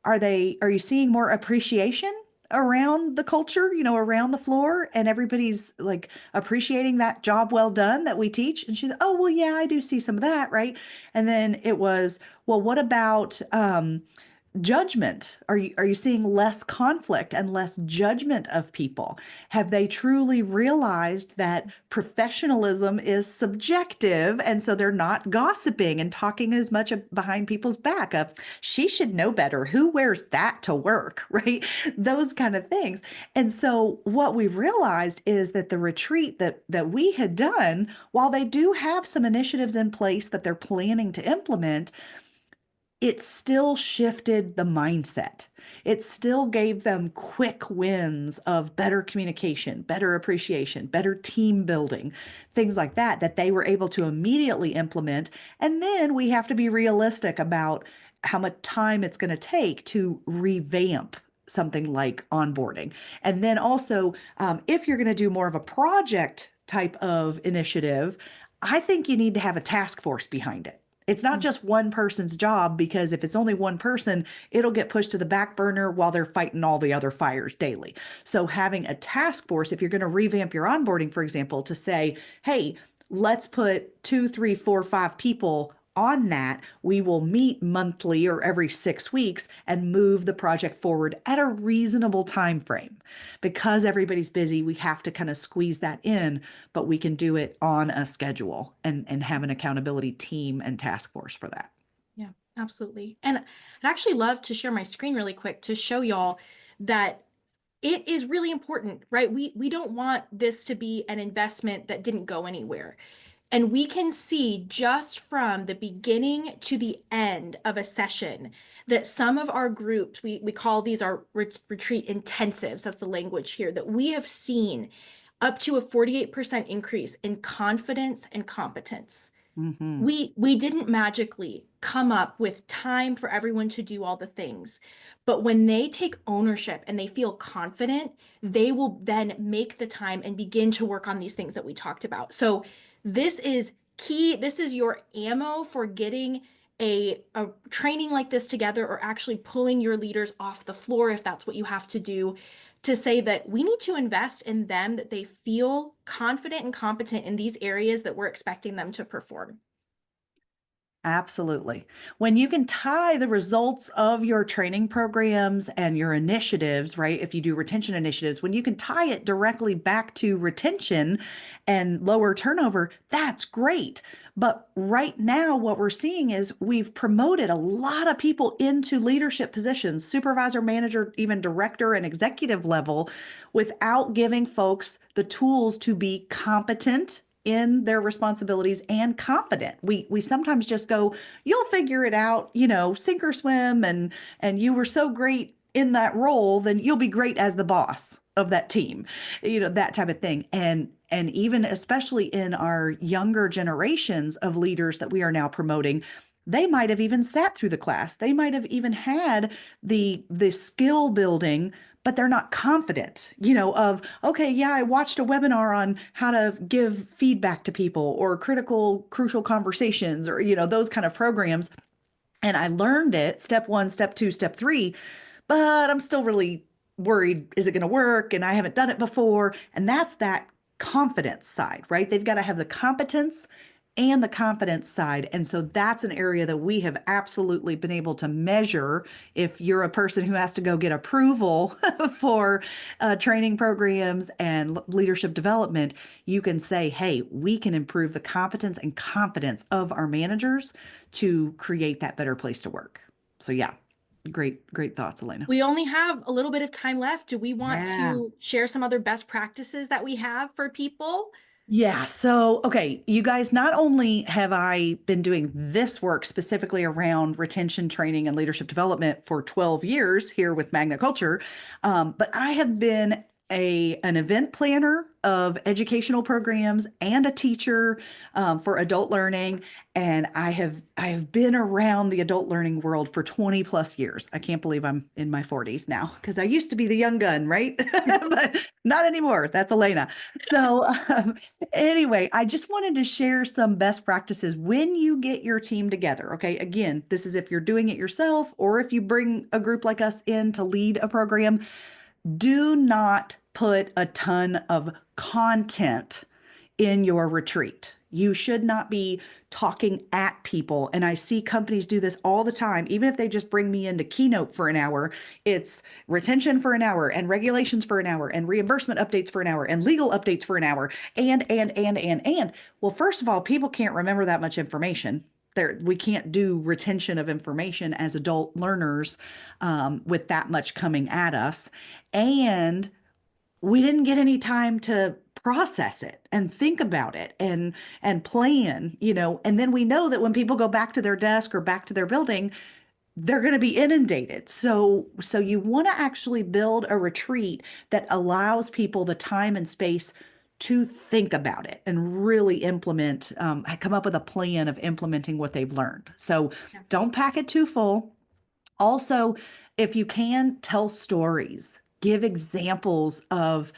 Speaker 2: Are you seeing more appreciation around the culture, around the floor, and everybody's like appreciating that job well done that we teach? And she's, oh, well, yeah, I do see some of that, right? And then it was, well, what about judgment? Are you seeing less conflict and less judgment of people? Have they truly realized that professionalism is subjective, and so they're not gossiping and talking as much behind people's back of, she should know better, who wears that to work, right? Those kind of things. And so what we realized is that the retreat that we had done, while they do have some initiatives in place that they're planning to implement, it still shifted the mindset. It still gave them quick wins of better communication, better appreciation, better team building, things like that, that they were able to immediately implement. And then we have to be realistic about how much time it's going to take to revamp something like onboarding. And then also, if you're going to do more of a project type of initiative, I think you need to have a task force behind it. It's not just one person's job, because if it's only one person, it'll get pushed to the back burner while they're fighting all the other fires daily. So having a task force, if you're going to revamp your onboarding, for example, to say, hey, let's put 2, 3, 4, 5 people on that. We will meet monthly or every 6 weeks and move the project forward at a reasonable time frame. Because everybody's busy, we have to kind of squeeze that in, but we can do it on a schedule and have an accountability team and task force for that.
Speaker 3: Yeah, absolutely. And I'd actually love to share my screen really quick to show y'all that it is really important, right? We don't want this to be an investment that didn't go anywhere. And we can see just from the beginning to the end of a session that some of our groups, we call these our retreat intensives, that's the language here, that we have seen up to a 48% increase in confidence and competence.
Speaker 2: Mm-hmm.
Speaker 3: We didn't magically come up with time for everyone to do all the things, but when they take ownership and they feel confident, they will then make the time and begin to work on these things that we talked about. So this is key. This is your ammo for getting a training like this together, or actually pulling your leaders off the floor if that's what you have to do, to say that we need to invest in them, that they feel confident and competent in these areas that we're expecting them to perform.
Speaker 2: Absolutely. When you can tie the results of your training programs and your initiatives, right? If you do retention initiatives, when you can tie it directly back to retention and lower turnover, that's great. But right now, what we're seeing is we've promoted a lot of people into leadership positions, supervisor, manager, even director and executive level, without giving folks the tools to be competent in their responsibilities and confident. We sometimes just go, you'll figure it out, sink or swim, and you were so great in that role, then you'll be great as the boss of that team, that type of thing. And even especially in our younger generations of leaders that we are now promoting, They might have even sat through the class. They might have even had the skill building, but they're not confident, of, okay, yeah, I watched a webinar on how to give feedback to people or critical, crucial conversations or, those kind of programs. And I learned it, step one, step two, step three, but I'm still really worried, is it going to work? And I haven't done it before. And that's that confidence side, right? They've got to have the competence and the confidence side. And so that's an area that we have absolutely been able to measure. If you're a person who has to go get approval for training programs and leadership development, you can say, hey, we can improve the competence and confidence of our managers to create that better place to work. So yeah, great thoughts, Alayna.
Speaker 3: We only have a little bit of time left. Do we want
Speaker 2: Yeah.
Speaker 3: to share some other best practices that we have for people?
Speaker 2: Yeah. So, okay, you guys, not only have I been doing this work specifically around retention training and leadership development for 12 years here with Magna Culture, but I have been an event planner of educational programs and a teacher for adult learning. And I have been around the adult learning world for 20 plus years. I can't believe I'm in my 40s now because I used to be the young gun, right? But not anymore. That's Alayna. So anyway, I just wanted to share some best practices when you get your team together. Okay. Again, this is if you're doing it yourself or if you bring a group like us in to lead a program. Do not put a ton of content in your retreat. You should not be talking at people. And I see companies do this all the time. Even if they just bring me in to keynote for an hour, it's retention for an hour and regulations for an hour and reimbursement updates for an hour and legal updates for an hour. And. Well, first of all, people can't remember that much information. We can't do retention of information as adult learners with that much coming at us. And we didn't get any time to process it and think about it and plan, and then we know that when people go back to their desk or back to their building, they're going to be inundated. So you want to actually build a retreat that allows people the time and space to think about it and really come up with a plan of implementing what they've learned. So
Speaker 3: Yeah.
Speaker 2: don't pack it too full. Also, if you can, tell stories, give examples of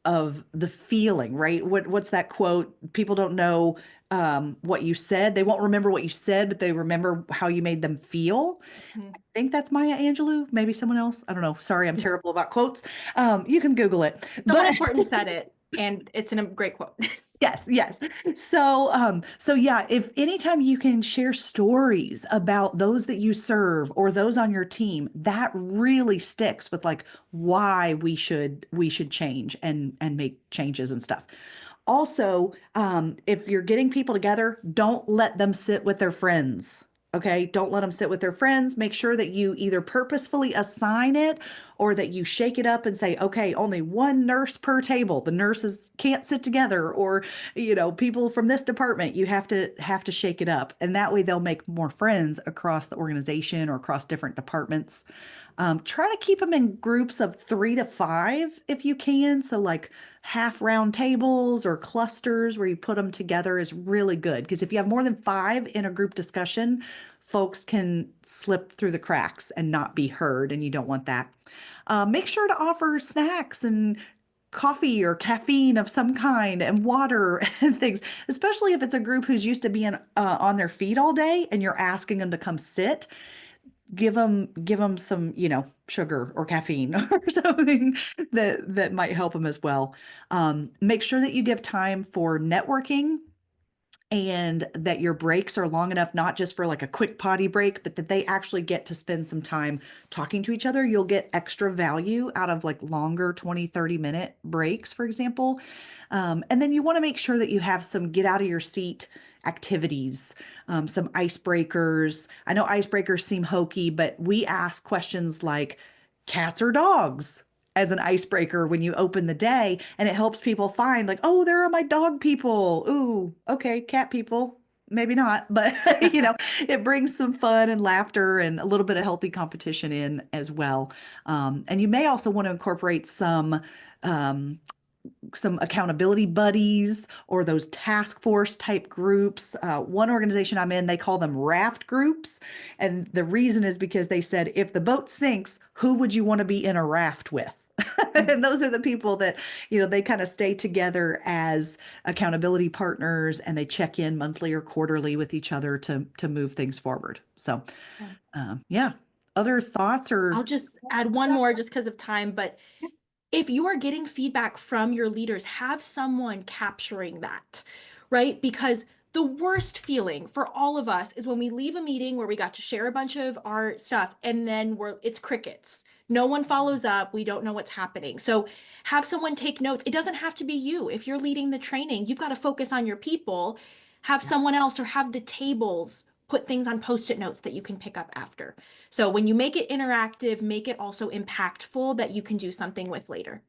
Speaker 2: the feeling, right? What's that quote? People don't know what you said. They won't remember what you said, but they remember how you made them feel.
Speaker 3: Mhm.
Speaker 2: I think that's Maya Angelou, maybe someone else. I don't know. Sorry, I'm terrible about quotes. You can Google it.
Speaker 3: Someone
Speaker 2: But
Speaker 3: important said it, and it's a great quote.
Speaker 2: yes. So yeah, if anytime you can share stories about those that you serve or those on your team, that really sticks with like why we should change and make changes and stuff. Also, if you're getting people together, don't let them sit with their friends. Okay, don't let them sit with their friends. Make sure that you either purposefully assign it or that you shake it up and say, okay, only one nurse per table. The nurses can't sit together, or people from this department, you have to shake it up. And that way they'll make more friends across the organization or across different departments. Try to keep them in groups of 3 to 5 if you can. So like half round tables or clusters where you put them together is really good. Because if you have more than 5 in a group discussion, folks can slip through the cracks and not be heard, and you don't want that. Make sure to offer snacks and coffee or caffeine of some kind and water and things, especially if it's a group who's used to being on their feet all day and you're asking them to come sit. Give them some, sugar or caffeine or something that might help them as well. Make sure that you give time for networking and that your breaks are long enough, not just for like a quick potty break, but that they actually get to spend some time talking to each other. You'll get extra value out of like longer 20-30 minute breaks, for example. And then you want to make sure that you have some get out of your seat activities, some icebreakers. I know icebreakers seem hokey, but we ask questions like cats or dogs as an icebreaker when you open the day, and it helps people find like, oh, there are my dog people. Ooh, okay, cat people. Maybe not, but it brings some fun and laughter and a little bit of healthy competition in as well. And you may also want to incorporate some some accountability buddies or those task force type groups. One organization I'm in, they call them raft groups. And the reason is because they said, if the boat sinks, who would you want to be in a raft with? And those are the people that, they kind of stay together as accountability partners, and they check in monthly or quarterly with each other to move things forward. So,
Speaker 3: Yeah.
Speaker 2: yeah. Other thoughts or
Speaker 3: I'll just add one more just because of time, but if you are getting feedback from your leaders, have someone capturing that, right? Because the worst feeling for all of us is when we leave a meeting where we got to share a bunch of our stuff and then it's crickets. No one follows up. We don't know what's happening. So have someone take notes. It doesn't have to be you. If you're leading the training, you've got to focus on your people. Have someone else or have the tables put things on post-it notes that you can pick up after. So when you make it interactive, make it also impactful that you can do something with later.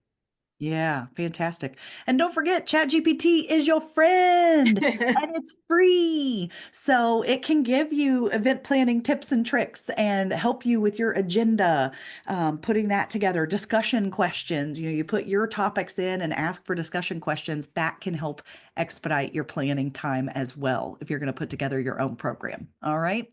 Speaker 2: Yeah, fantastic. And don't forget, ChatGPT is your friend and it's free. So it can give you event planning tips and tricks and help you with your agenda, putting that together, discussion questions. You put your topics in and ask for discussion questions. That can help expedite your planning time as well if you're going to put together your own program. All right.